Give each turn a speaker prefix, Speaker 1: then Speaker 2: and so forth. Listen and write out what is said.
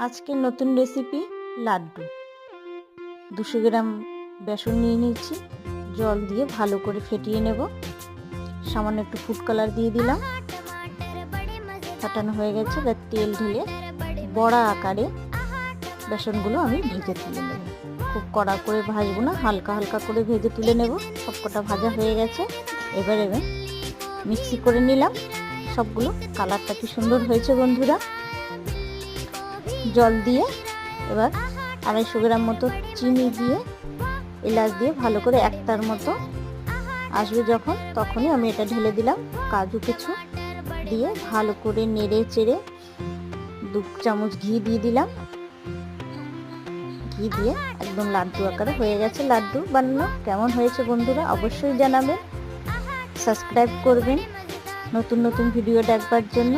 Speaker 1: আজকের নতুন রেসিপি লাড্ডু। 200 গ্রাম বেসন নিয়ে নিয়েছি, জল দিয়ে ভালো করে ফেটিয়ে নেব। সামান্য একটু ফুড কালার দিয়ে দিলাম, ফাটানো হয়ে গেছে। এবার তেল ঢেলে বড়া আকারে বেসনগুলো আমি ভেজে তুলে নেব। খুব কড়া করে ভাজবো না, হালকা হালকা করে ভেজে তুলে নেব। সবকটা ভাজা হয়ে গেছে। এবার মিক্সি করে নিলাম সবগুলো। কালারটা কি সুন্দর হয়েছে বন্ধুরা। জল দিয়ে এবার 250 গ্রাম মতো চিনি দিয়ে এলাচ দিয়ে ভালো করে একটার মতো আসবে যখন, তখনই আমি এটা ঢেলে দিলাম। কাজু কিছু দিয়ে ভালো করে নেড়ে চেড়ে 2 চামচ ঘি দিয়ে দিলাম। ঘি দিয়ে একদম লাড্ডু আকারে হয়ে গেছে। লাড্ডু বানানো কেমন হয়েছে বন্ধুরা অবশ্যই জানাবেন। সাবস্ক্রাইব করবেন নতুন নতুন ভিডিও দেখবার জন্য।